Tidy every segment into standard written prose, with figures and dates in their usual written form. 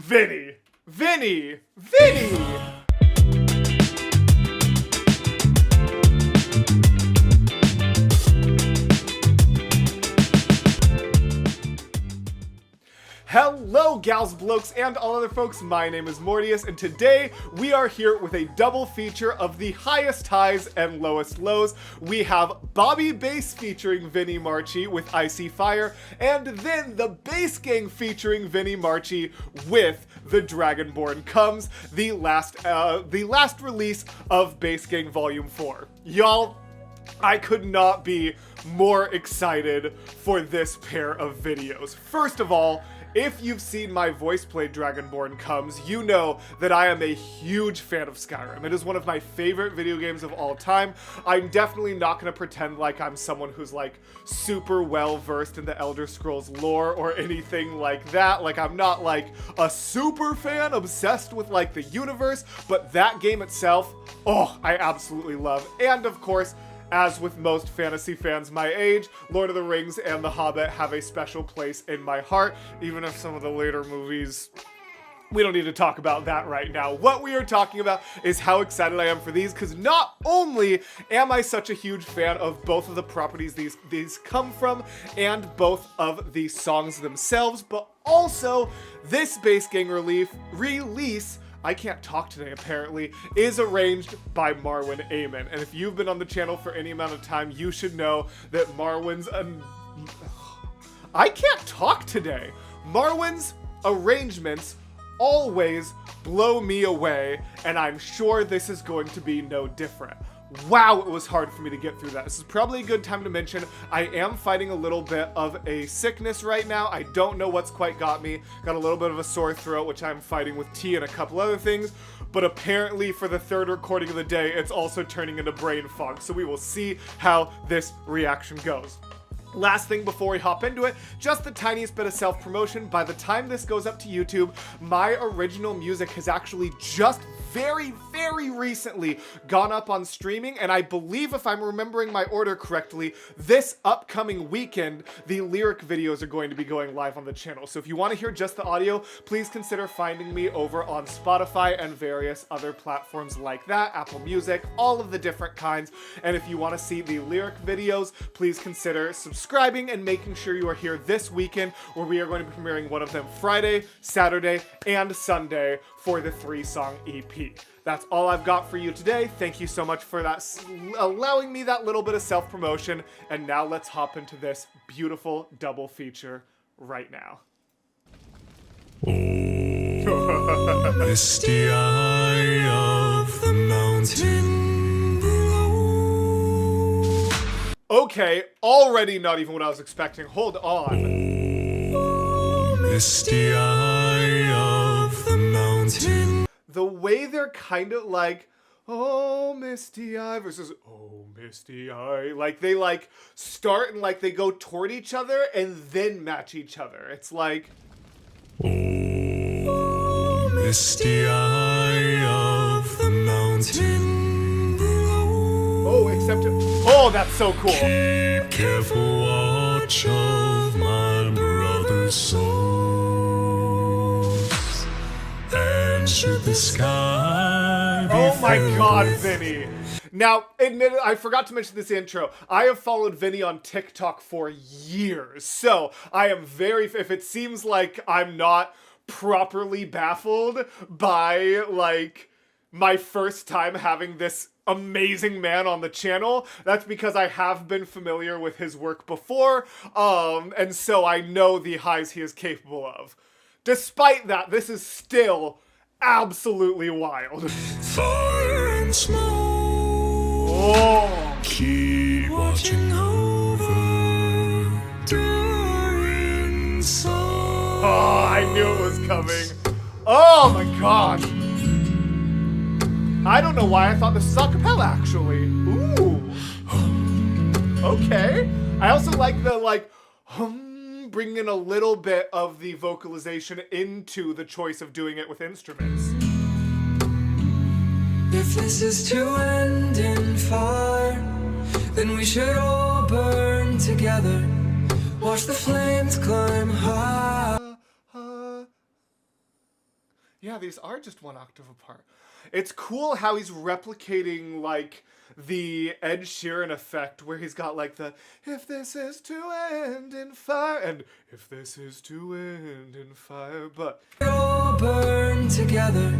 Vinny! Vinny! Vinny! Hello, gals, blokes, and all other folks. My name is Mortius, and today we are here with a double feature of the highest highs and lowest lows. We have Bobby Bass featuring Vinny Marchi with Icy Fire, and then the Bass Gang featuring Vinny Marchi with the Dragonborn Comes, the last release of Bass Gang Volume 4. Y'all, I could not be more excited for this pair of videos. First of all, if you've seen my voice play Dragonborn Comes, you know that I am a huge fan of Skyrim. It is one of my favorite video games of all time. I'm definitely not going to pretend like I'm someone who's like super well versed in the Elder Scrolls lore or anything like that. Like, I'm not like a super fan obsessed with like the universe, but that game itself, oh, I absolutely love. And of course, as with most fantasy fans my age, Lord of the Rings and The Hobbit have a special place in my heart, even if some of the later movies, we don't need to talk about that right now. What we are talking about is how excited I am for these, because not only am I such a huge fan of both of the properties these come from, and both of the songs themselves, but also this Bass Gang release, I can't talk today apparently, is arranged by Marwin Amen. And if you've been on the channel for any amount of time, you should know that Marwin's I can't talk today. Marwin's arrangements always blow me away, and I'm sure this is going to be no different. Wow, it was hard for me to get through that. This is probably a good time to mention I am fighting a little bit of a sickness right now. I don't know what's quite got me. Got a little bit of a sore throat, which I'm fighting with tea and a couple other things. But apparently for the third recording of the day, it's also turning into brain fog. So we will see how this reaction goes. Last thing before we hop into it, just the tiniest bit of self-promotion. By the time this goes up to YouTube, my original music has actually just very recently gone up on streaming, and I believe, if I'm remembering my order correctly, this upcoming weekend, the lyric videos are going to be going live on the channel. So if you want to hear just the audio, please consider finding me over on Spotify and various other platforms like that, Apple Music, all of the different kinds. And if you want to see the lyric videos, please consider subscribing and making sure you are here this weekend, where we are going to be premiering one of them Friday, Saturday, and Sunday for the 3-song EP. That's all I've got for you today. Thank you so much for that, allowing me that little bit of self-promotion. And now let's hop into this beautiful double feature right now. Oh, misty eye of the mountain below. Okay, already not even what I was expecting. Hold on. Oh, misty eye of the mountain. The way they're kind of like, oh, misty eye versus, oh, misty eye. Like, they like start and like they go toward each other and then match each other. It's like, oh, misty eye of the mountain below. oh, except, oh, that's so cool. Keep careful watch of my brother's souls, and should the sky be Oh my filled god, with Vinny. Now, admittedly, I forgot to mention this intro. I have followed Vinny on TikTok for years, so I am if it seems like I'm not properly baffled by, like, my first time having this amazing man on the channel, that's because I have been familiar with his work before, and so I know the highs he is capable of. Despite that, this is still absolutely wild. fire and smoke. Oh. Keep watching over during song. Oh, I knew it was coming. Oh my gosh. I don't know why I thought this was a cappella, actually. Ooh. Okay. I also like the, like, bringing in a little bit of the vocalization into the choice of doing it with instruments. If this is to end in fire, then we should all burn together. Watch the flames climb high. Yeah, these are just one octave apart. It's cool how he's replicating, like, the Ed Sheeran effect, where he's got, like, the, if this is to end in fire, and if this is to end in fire, but... all burn together.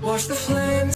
Watch the flames.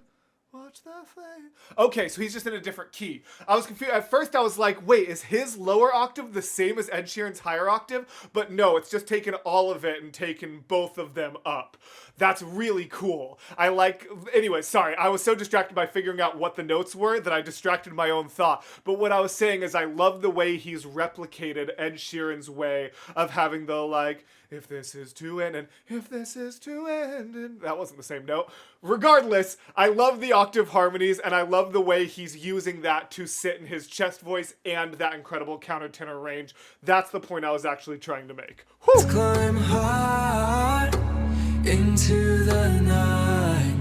Watch the flame. Okay, so he's just in a different key. I was confused. At first I was like, wait, is his lower octave the same as Ed Sheeran's higher octave? But no, it's just taken all of it and taken both of them up. That's really cool. I like... Anyway, sorry. I was so distracted by figuring out what the notes were that I distracted my own thought. But what I was saying is I love the way he's replicated Ed Sheeran's way of having the, like, if this is to end, and if this is to end, and... That wasn't the same note. Regardless, I love the octave harmonies, and I love the way he's using that to sit in his chest voice and that incredible countertenor range. That's the point I was actually trying to make. Whew. Climb high into the night,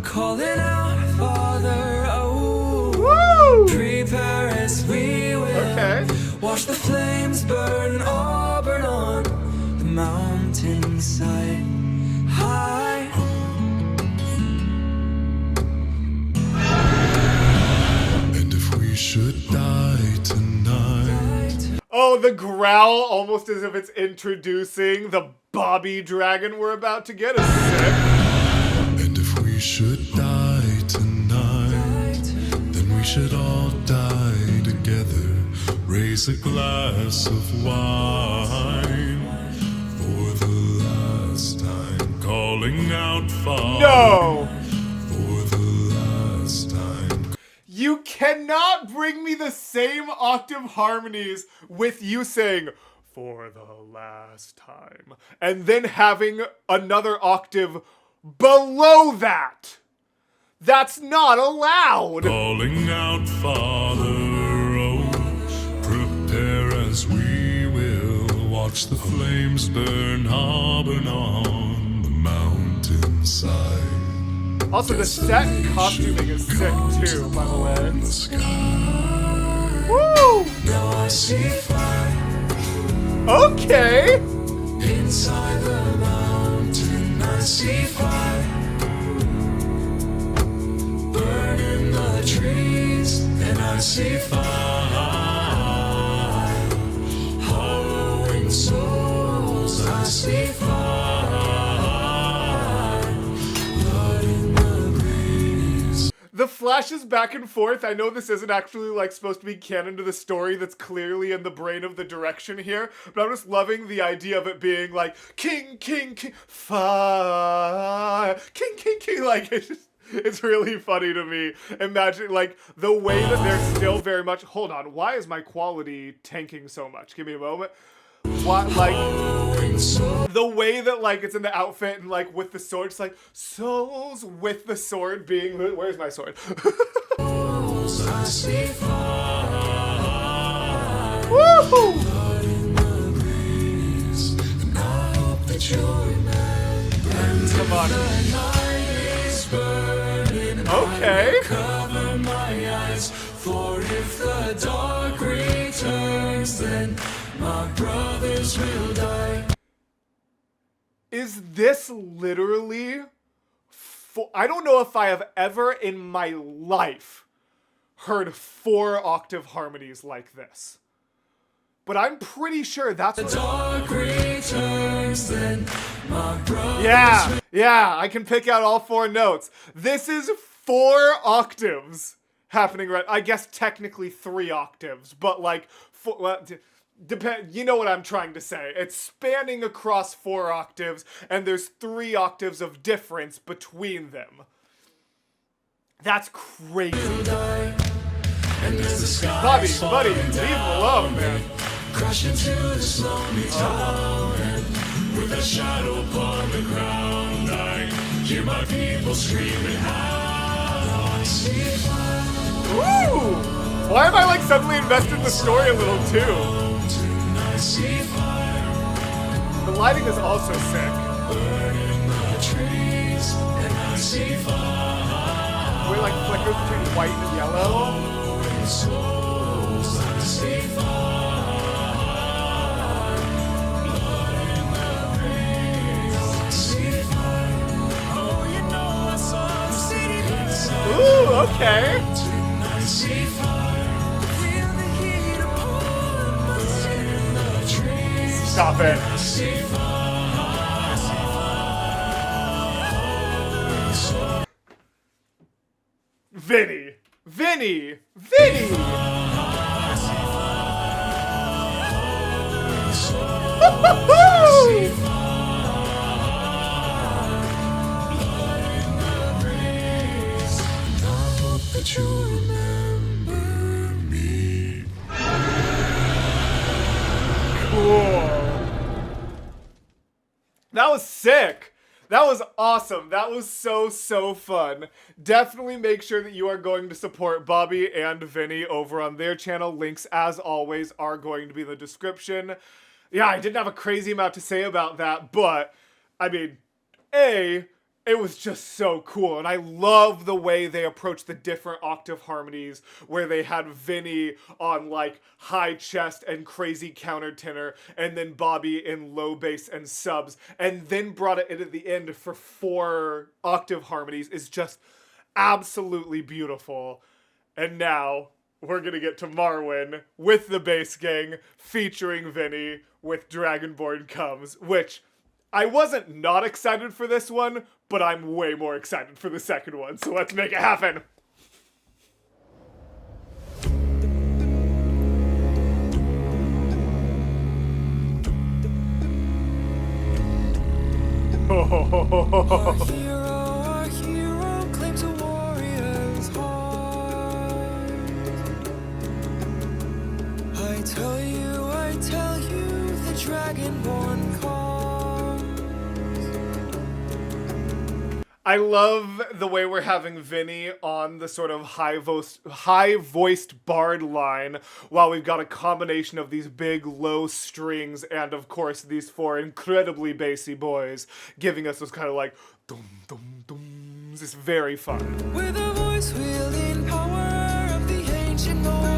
calling out, Father, oh, Woo! prepare as we will. Okay. Watch the flames burn, all burn on the mountainside. High. And if we should die tonight, Oh, the growl, almost as if it's introducing the Bobby Dragon we're about to get, is sick. and if we should die tonight, then we should all die together. Raise a glass of wine for the last time, calling out Father. No! For the last time. You cannot bring me the same octave harmonies with you saying, for the last time, and then having another octave below that. That's not allowed. Calling out Father, oh, prepare as we will. Watch the flames burn, burn on the mountainside. Also, the set and costuming is sick too, by the way. Woo! Now I see fire Okay. inside the mountain. I see fire burning the trees, and I see fire hollowing souls. I see fire blood in the breeze. The flashes back and forth, I know this isn't actually like supposed to be canon to the story that's clearly in the brain of the direction here, but I'm just loving the idea of it being like, king, king, king, fire, king, king, king, like, it's really funny to me. Imagine, like, the way that they're still very much, hold on, why is my quality tanking so much? Give me a moment. What, like, the way that, like, it's in the outfit and, like, with the sword, it's like, souls with the sword being, where's my sword? I see fire Woohoo! blood in the breeze, and I hope that you'll remember. Come on. The night is burning. Okay. I cover my eyes, for if the dark returns, then my brothers will die. Is this literally... I don't know if I have ever in my life heard 4 octave harmonies like this. But I'm pretty sure that's what... Dark returns, then my brothers Yeah, I can pick out all 4 notes. This is 4 octaves happening right... I guess technically 3 octaves, but like... you know what I'm trying to say. It's spanning across 4 octaves, and there's 3 octaves of difference between them. That's crazy. and as the sky Bobby, buddy, leave him alone, man. crash into this lonely town, and with a shadow upon the ground, I hear my people screaming out. I see fire. Woo! Why am I like suddenly invested in the story a little too? I see fire The lighting is also sick. burning the trees, and I see fire Where it like flickers between white and yellow. in souls. I see fire blood in the breeze. I see fire Okay. I see fire. Feel the heat upon my skin. The trees. Stop it. I see fire. Vinny. Vinny. Vinny. Woo-hoo-hoo! That you remember me. Cool. That was sick. That was awesome. That was so fun. Definitely make sure that you are going to support Bobby and Vinny over on their channel. Links, as always, are going to be in the description. Yeah, I didn't have a crazy amount to say about that, but, I mean, it was just so cool, and I love the way they approached the different octave harmonies, where they had Vinny on, like, high chest and crazy counter tenor, and then Bobby in low bass and subs, and then brought it in at the end for 4 octave harmonies is just absolutely beautiful. And now, we're gonna get to Marwin with the bass gang, featuring Vinny with Dragonborn Comes, which I wasn't not excited for this one, but I'm way more excited for the second one, so let's make it happen. Our hero claims a warrior's heart. I tell you, the Dragonborn Comes. I love the way we're having Vinny on the sort of high-voiced bard line, while we've got a combination of these big, low strings and, of course, these 4 incredibly bassy boys giving us those kind of like dum dum dums. It's very fun. With a voice wielding power of the ancient Lord.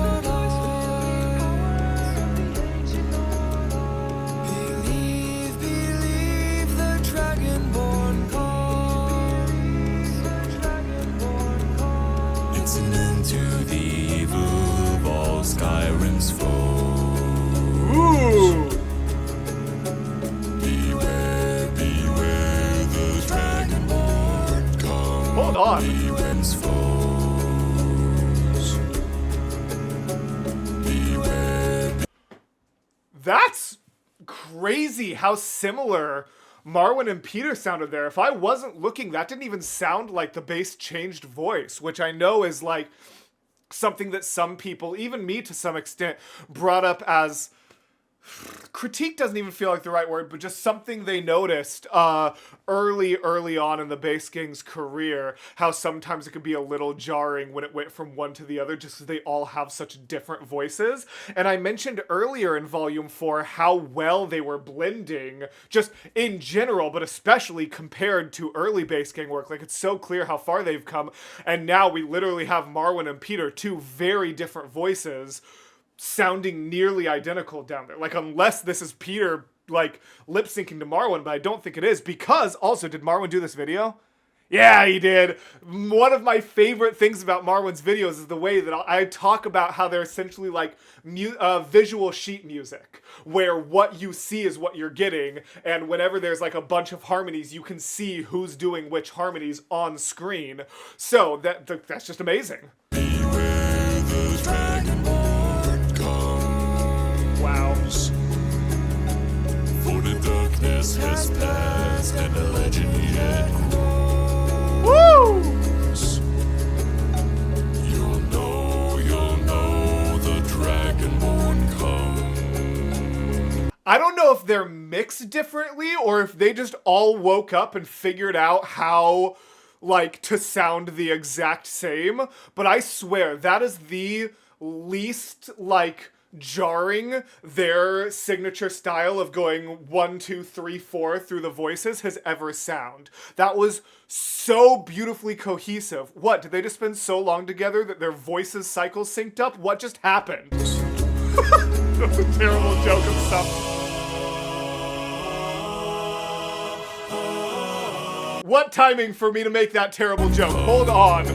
Believe the Dragonborn comes. It's an end to the evil of all Skyrim's foes. Ooh! Beware the Dragonborn comes. Hold on. Skyrim's foes. Beware. That's crazy how similar Marwin and Peter sounded there. If I wasn't looking, that didn't even sound like the bass changed voice, which I know is like something that some people, even me to some extent, brought up as critique doesn't even feel like the right word, but just something they noticed early on in the bass gang's career, how sometimes it could be a little jarring when it went from one to the other, just because they all have such different voices. And I mentioned earlier in Volume 4 how well they were blending, just in general, but especially compared to early bass gang work. Like, it's so clear how far they've come, and now we literally have Marwin and Peter, 2 very different voices, sounding nearly identical down there. Like, unless this is Peter, like, lip-syncing to Marwin, but I don't think it is, because, also, did Marwin do this video? Yeah, he did. One of my favorite things about Marwin's videos is the way that I talk about how they're essentially like visual sheet music, where what you see is what you're getting, and whenever there's like a bunch of harmonies, you can see who's doing which harmonies on screen. So that's just amazing. Beware the Dragonborn comes. Wow. For the darkness has passed and the legend yet Woo! You'll know the Dragonborn comes. I don't know if they're mixed differently or if they just all woke up and figured out how, like, to sound the exact same, but I swear that is the least, like, jarring their signature style of going 1, 2, 3, 4 through the voices has ever sound. That was so beautifully cohesive. What, did they just spend so long together that their voices cycles synced up? What just happened? That's a terrible joke of stuff. What timing for me to make that terrible joke? Hold on.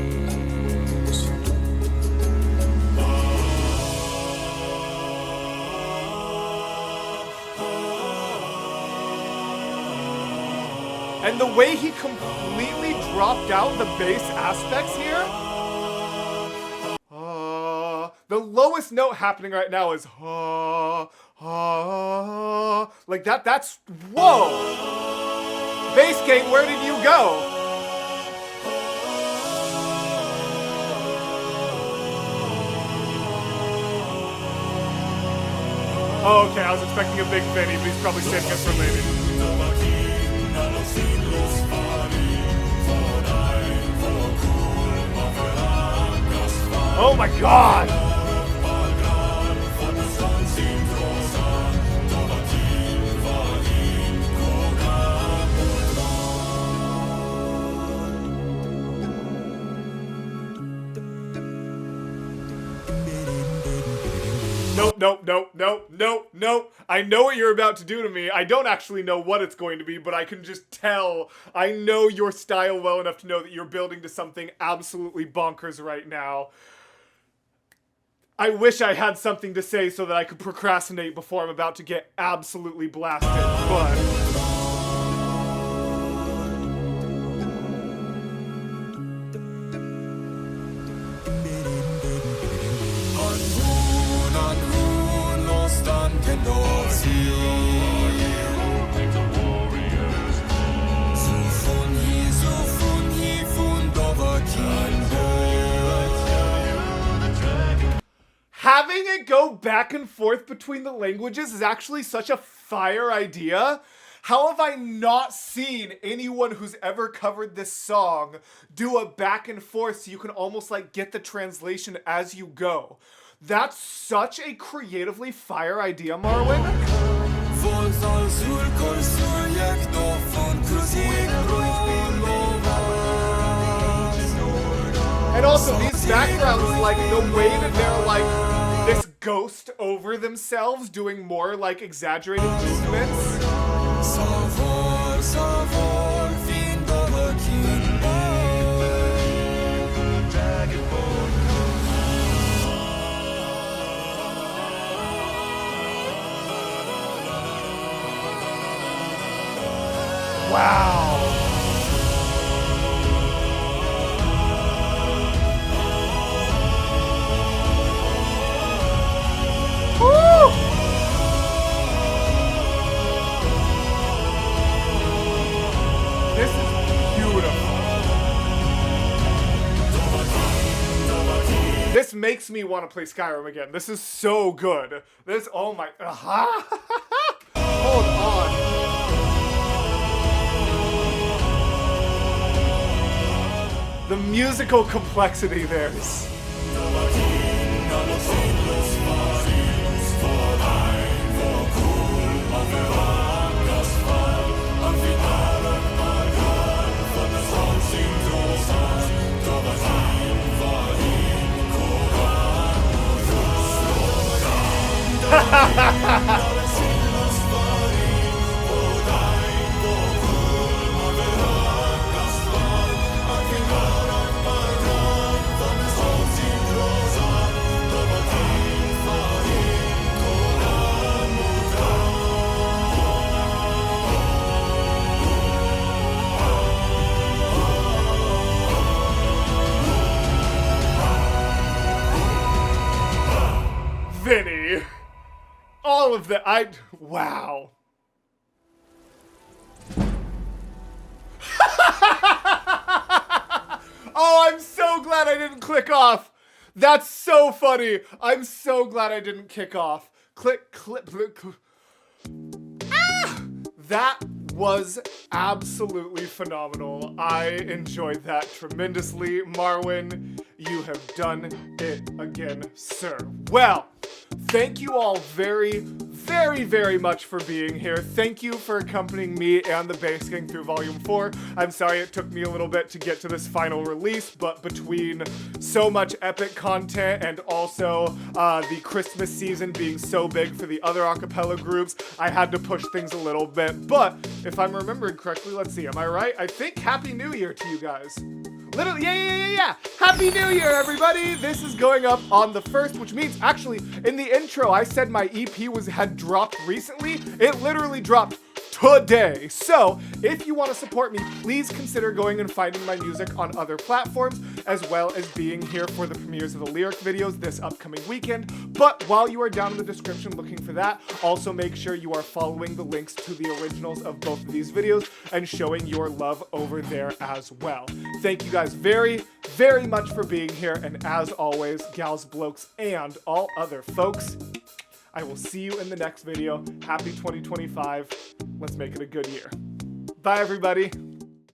And the way he completely dropped out the bass aspects here. The lowest note happening right now is like that. That's whoa. Bass King, where did you go? Oh, okay, I was expecting a big Vinny, but he's probably saving us for later. Oh my god! Nope. I know what you're about to do to me. I don't actually know what it's going to be, but I can just tell. I know your style well enough to know that you're building to something absolutely bonkers right now. I wish I had something to say so that I could procrastinate before I'm about to get absolutely blasted, but... Having it go back and forth between the languages is actually such a fire idea. How have I not seen anyone who's ever covered this song do a back and forth so you can almost like get the translation as you go? That's such a creatively fire idea, Marwin. And also these backgrounds, like the way that they're like this ghost over themselves doing more like exaggerated movements. Wow. Woo! This is beautiful. This makes me want to play Skyrim again. This is so good. This, oh my, hold on. The musical complexity there is... Vinny. All of that, wow. Oh, I'm so glad I didn't click off. That's so funny. I'm so glad I didn't kick off. Click. Ah! That was absolutely phenomenal. I enjoyed that tremendously. Marwin, you have done it again, sir. Well, thank you all very, very, very much for being here. Thank you for accompanying me and the Bass Gang through Volume 4. I'm sorry it took me a little bit to get to this final release, but between so much epic content and also the Christmas season being so big for the other acapella groups, I had to push things a little bit. But if I'm remembering correctly, let's see, am I right? I think Happy New Year to you guys. Literally, yeah. Happy New Year, everybody. This is going up on the 1st, which means actually in the intro, I said my EP had dropped recently. It literally dropped today. So if you want to support me, please consider going and finding my music on other platforms, as well as being here for the premieres of the lyric videos this upcoming weekend. But while you are down in the description looking for that, also make sure you are following the links to the originals of both of these videos and showing your love over there as well. Thank you guys very, very much for being here, and as always, gals, blokes, and all other folks, I will see you in the next video. Happy 2025. Let's make it a good year. Bye, everybody.